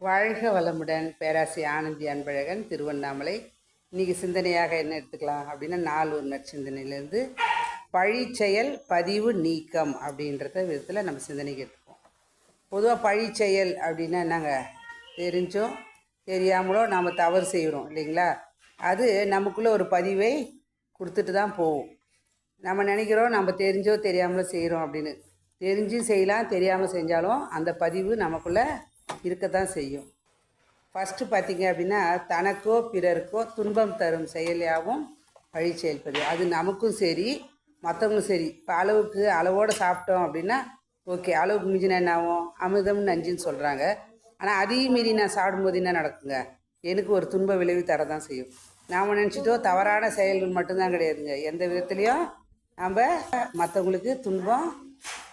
வாழ்க வளமுடன். பேராசி ஆனந்தி அன்பழகன், திருவண்ணாமலை. இன்றைக்கி சிந்தனையாக என்ன எடுத்துக்கலாம் அப்படின்னா, நாள் ஒரு நற்சிந்தனையிலேருந்து பழிச்செயல் பதிவு நீக்கம் அப்படின்றத விதத்தில் நம்ம சிந்தனைக்கு எடுத்துப்போம். பொதுவாக பழிச்செயல் அப்படின்னா என்னங்க, தெரிஞ்சோ தெரியாமலோ நாம் தவறு செய்கிறோம் இல்லைங்களா? அது நமக்குள்ளே ஒரு பதிவை கொடுத்துட்டு தான் போவோம். நம்ம நினைக்கிறோம் நம்ம தெரிஞ்சோ தெரியாமலோ செய்கிறோம் அப்படின்னு. தெரிஞ்சு செய்யலாம், தெரியாமல் செஞ்சாலும் அந்த பதிவு நமக்குள்ளே இருக்கத்தான் செய்யும். ஃபஸ்ட்டு பார்த்திங்க அப்படின்னா, தனக்கோ பிறருக்கோ துன்பம் தரும் செயலாகவும் பழி செயல்பது. அது நமக்கும் சரி, மற்றவங்களும் சரி. இப்போ அளவோடு சாப்பிட்டோம் அப்படின்னா ஓகே, அளவுக்கு மிஞ்சினா என்ன ஆகும்? அமிர்தம் நஞ்சுன்னு சொல்கிறாங்க. ஆனால் அதையும் மீறி நான் சாப்பிடும்போது என்ன நடக்குங்க? எனக்கு ஒரு துன்ப விளைவு தரதான் செய்யும். நாம் நினச்சிட்டோம் தவறான செயல்கள் மட்டும்தான் கிடையாதுங்க. எந்த விதத்துலேயும் நம்ம மற்றவங்களுக்கு துன்பம்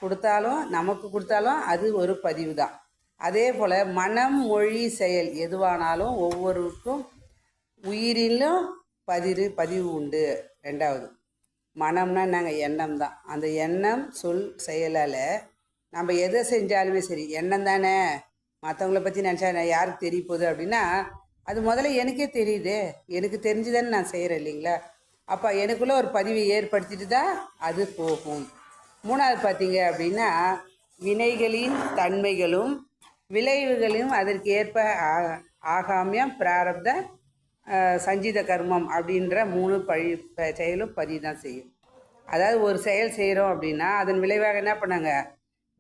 கொடுத்தாலும் நமக்கு கொடுத்தாலும் அது ஒரு பதிவு தான். அதே போல் மனம் மொழி செயல் எதுவானாலும் ஒவ்வொருவருக்கும் உயிரிலும் பதிவு உண்டு. ரெண்டாவது, மனம்னா நாங்கள் எண்ணம் தான். அந்த எண்ணம் சொல் செயலால் நம்ம எதை செஞ்சாலுமே சரி, எண்ணம் தானே. மற்றவங்கள பற்றி நினச்சா யாருக்கு தெரிய போகுது அப்படின்னா, அது முதல்ல எனக்கே தெரியுது, எனக்கு தெரிஞ்சுதானே நான் செய்கிறேன் இல்லைங்களா? அப்போ எனக்குள்ளே ஒரு பதிவை ஏற்படுத்திட்டு தான் அது போகும். மூணாவது பார்த்தீங்க அப்படின்னா, வினைகளின் தன்மைகளும் விளைவுகளையும் அதற்கு ஏற்ப ஆகாமியம் பிராரப்த சஞ்சித கர்மம் அப்படின்ற 3 செயலும் பதிவு தான் செய்யும். அதாவது ஒரு செயல் செய்கிறோம் அப்படின்னா அதன் விளைவாக என்ன பண்ணாங்க,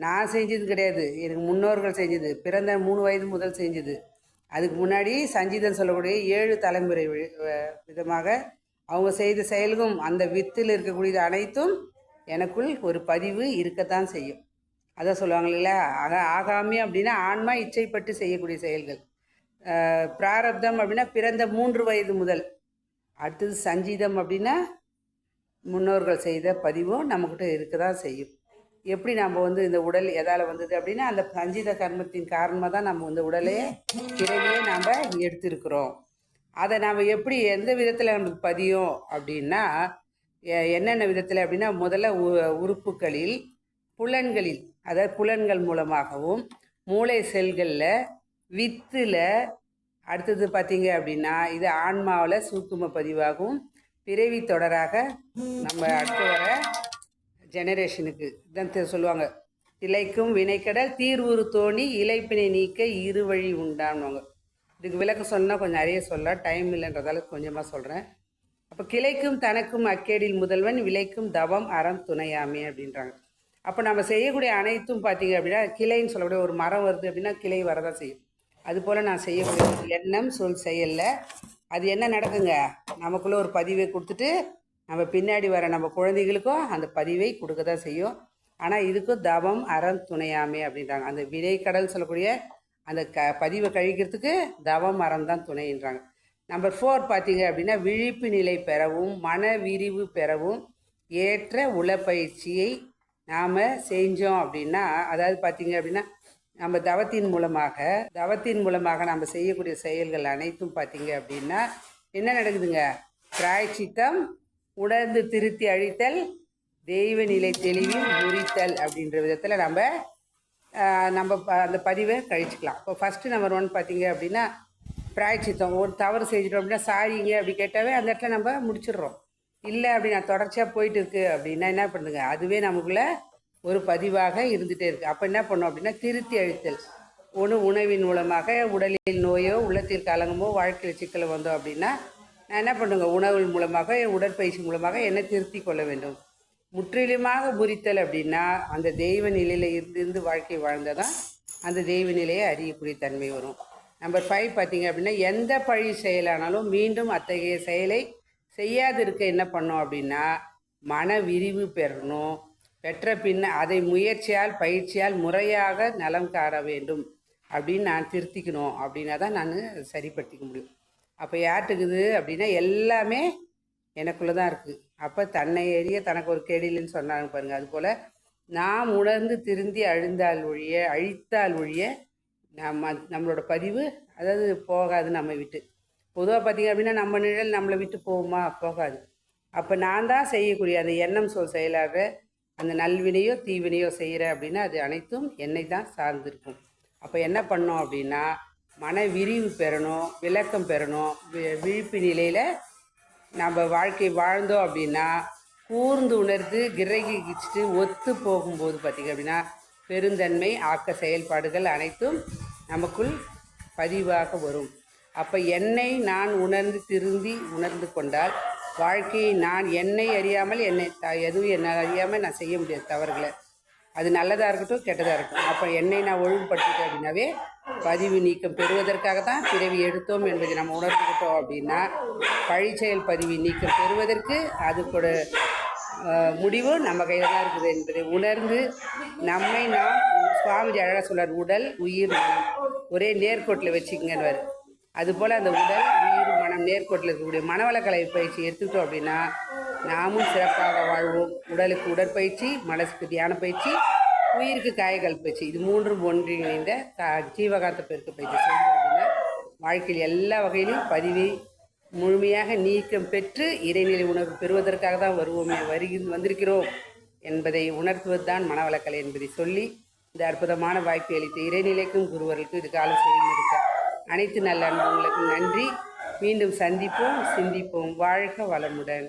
நான் செஞ்சது கிடையாது, எனக்கு முன்னோர்கள் செஞ்சது, பிறந்த 3 வயது முதல் செஞ்சது. அதுக்கு முன்னாடி சஞ்சிதம் சொல்லக்கூடிய 7 தலைமுறை விதமாக அவங்க செய்த செயல்களும் அந்த வித்தில் இருக்கக்கூடியது அனைத்தும் எனக்குள் ஒரு பதிவு இருக்கத்தான் செய்யும். அதான் சொல்லுவாங்க இல்லைங்களா, ஆகாமி அப்படின்னா ஆன்மா இச்சைப்பட்டு செய்யக்கூடிய செயல்கள். பிராரப்தம் அப்படின்னா பிறந்த 3 வயது முதல். அடுத்தது சஞ்சீதம் அப்படின்னா முன்னோர்கள் செய்த பதிவும் நம்மக்கிட்ட இருக்க தான் செய்யும். எப்படி நம்ம இந்த உடல் எதால் வந்தது அப்படின்னா, அந்த சஞ்சீத கர்மத்தின் காரணமாக தான் நம்ம உடலே பிறவியே நாம் எடுத்திருக்கிறோம். அதை நாம் எப்படி எந்த விதத்தில் நமக்கு பதியும் அப்படின்னா, என்னென்ன விதத்தில் அப்படின்னா, முதல்ல உறுப்புகளில், புலன்களில், அதாவது புலன்கள் மூலமாகவும், மூளை செல்களில், வித்தில், அடுத்தது பார்த்தீங்க அப்படின்னா இது ஆன்மாவில் சூக்கும பதிவாகவும் பிறவி தொடராக நம்ம அடுத்து வர ஜெனரேஷனுக்கு தான் சொல்லுவாங்க. திளைக்கும் வினைக்கடல் தீர்வுறு தோணி இலைப்பினை நீக்க இருவழி உண்டானுவாங்க. இதுக்கு விளக்கம் சொன்னால் கொஞ்சம் நிறைய சொல்ல டைம் இல்லைன்றதால கொஞ்சமாக சொல்கிறேன். அப்போ கிளைக்கும் தனக்கும் அக்கேடில் முதல்வன் விளைக்கும் தவம் அறம் துணையாமே அப்படின்றாங்க. அப்போ நம்ம செய்யக்கூடிய அனைத்தும் பார்த்தீங்க அப்படின்னா, கிளைன்னு சொல்லக்கூடிய ஒரு மரம் வருது அப்படின்னா கிளை வரதான் செய்யும். அதுபோல் நான் செய்யக்கூடிய எண்ணம் சொல் செயலில் அது என்ன நடக்குங்க, நமக்குள்ளே ஒரு பதிவை கொடுத்துட்டு நம்ம பின்னாடி வர நம்ம குழந்தைகளுக்கும் அந்த பதிவை கொடுக்க தான் செய்யும். ஆனால் இதுக்கும் தவம் அறம் துணையாமே அப்படின்றாங்க. அந்த வினை கடல் சொல்லக்கூடிய அந்த பதிவை கழிக்கிறதுக்கு தவம் அறம் தான் துணைன்றாங்க. நம்பர் 4 பார்த்தீங்க அப்படின்னா, விழிப்பு நிலை பெறவும் மன விரிவு பெறவும் ஏற்ற உளப்பயிற்சியை நாம் செஞ்சோம் அப்படின்னா, அதாவது பார்த்தீங்க அப்படின்னா நம்ம தவத்தின் மூலமாக நம்ம செய்யக்கூடிய செயல்கள் அனைத்தும் பார்த்தீங்க அப்படின்னா என்ன நடக்குதுங்க, பிராயச்சித்தம், உணர்ந்து திருத்தி அழித்தல், தெய்வ நிலை தெளிவில் முறித்தல் அப்படின்ற விதத்தில் நம்ம அந்த பதிவை கழிச்சிக்கலாம். இப்போ ஃபஸ்ட்டு நம்பர் 1 பார்த்தீங்க அப்படின்னா பிராயச்சித்தம். ஒரு தவறு செஞ்சிட்டோம் அப்படின்னா சாரிங்க அப்படி கேட்டாவே அந்த இடத்துல நம்ம முடிச்சிடுறோம். இல்லை அப்படி நான் தொடர்ச்சியாக போயிட்டு இருக்கு அப்படின்னா என்ன பண்ணுங்க, அதுவே நமக்குள்ளே ஒரு பதிவாக இருந்துகிட்டே இருக்குது. அப்போ என்ன பண்ணோம் அப்படின்னா திருத்தி அழித்தல். உணவின் மூலமாக உடலில் நோயோ உள்ளத்தில் கலங்கமோ வாழ்க்கையில் சிக்கல் வந்தோம் அப்படின்னா நான் என்ன பண்ணுங்க, உணவின் மூலமாக உடற்பயிற்சி மூலமாக என்னை திருத்தி கொள்ள வேண்டும். முற்றிலுமாக முறித்தல் அப்படின்னா அந்த தெய்வ நிலையில் இருந்து வாழ்க்கை வாழ்ந்தால் அந்த தெய்வ நிலையை அறியக்கூடிய தன்மை வரும். நம்பர் 5 பார்த்தீங்க அப்படின்னா, எந்த பழி செயலானாலும் மீண்டும் அத்தகைய செயலை செய்யாது இருக்க என்ன பண்ணோம் அப்படின்னா மன விரிவு பெறணும். பெற்ற பின்ன அதை முயற்சியால் பயிற்சியால் முறையாக நலம் காண வேண்டும் அப்படின்னு நான் திருத்திக்கணும். அப்படின்னா தான் நான் சரிப்படுத்திக்க முடியும். அப்போ யார்ட்டுக்குது அப்படின்னா எல்லாமே எனக்குள்ளே தான் இருக்குது. அப்போ தன்னை எறிய தனக்கு ஒரு கேடில்னு சொன்னாங்க பாருங்கள். அதுபோல் நாம் உணர்ந்து திருந்தி அழித்தால் ஒழிய நம்மளோட பதிவு அதாவது போகாது நம்ம விட்டு. பொதுவாக பார்த்திங்க அப்படின்னா நம்ம நிழல் நம்மளை விட்டு போகுமா? போகாது. அப்போ நான் தான் செய்யக்கூடிய அந்த எண்ணம் சொல் செயலாக அந்த நல்வினையோ தீவினையோ செய்கிறேன் அப்படின்னா அது அனைத்தும் என்னை தான் சார்ந்திருக்கும். அப்போ என்ன பண்ணோம் அப்படின்னா மன விரிவு பெறணும், விளக்கம் பெறணும். விழிப்பு நிலையில் நம்ம வாழ்க்கை வாழ்ந்தோம் அப்படின்னா கூர்ந்து உணர்ந்து கிரகிச்சிட்டு ஒத்து போகும்போது பார்த்திங்க அப்படின்னா பெருந்தன்மை ஆக்க செயல்பாடுகள் அனைத்தும் நமக்குள் பதிவாக வரும். அப்போ என்னை நான் உணர்ந்து திருந்தி உணர்ந்து கொண்டால் வாழ்க்கையை நான் என்னை அறியாமல் எதுவும் என்ன அறியாமல் நான் செய்ய முடியாது தவறுகளை. அது நல்லதாக இருக்கட்டும் கெட்டதாக இருக்கட்டும். அப்போ என்னை நான் ஒழுங்குபடுத்திட்டேன் அப்படின்னாவே பதிவு நீக்கம் பெறுவதற்காக தான் பிறவி எடுத்தோம் என்பதை நம்ம உணர்ந்துக்கிட்டோம் அப்படின்னா பழிச்செயல் பதிவு நீக்கம் பெறுவதற்கு அது கூட முடிவு நம்ம கையில் தான் இருக்குது என்பதை உணர்ந்து நம்மை நாம் சுவாமிஜி அழகாக சொல்கிறார், உடல் உயிர் மனம் ஒரே நேர்கோட்டில் வச்சுக்கங்கன்னு. அதுபோல் அந்த உடல் உயிர் மனம் நேர்கோட்டில் இருக்கக்கூடிய மனவளக்கலை பயிற்சி எடுத்துக்கிட்டோம் அப்படின்னா நாமும் சிறப்பாக வாழ்வோம். உடலுக்கு உடற்பயிற்சி, மனசுக்கு தியான பயிற்சி, உயிருக்கு காயகல் பயிற்சி, இது மூன்றும் ஒன்றிணைந்த ஜீவகாந்த பெருக்க பயிற்சி செஞ்சோம் அப்படின்னா வாழ்க்கையில் எல்லா வகையிலும் பதிவை முழுமையாக நீக்கம் பெற்று இறைநிலை உணர்வு பெறுவதற்காக தான் வந்திருக்கிறோம் என்பதை உணர்த்துவது தான் மனவளக்கலை என்பதை சொல்லி இந்த அற்புதமான வாய்ப்பை அளித்த இறைநிலைக்கும் குருவர்களுக்கும் இது காலம் செய்திருக்க அனைத்து நல்ல அன்புகளுக்கும் நன்றி. மீண்டும் சந்திப்போம், சிந்திப்போம். வாழ்க வளமுடன்.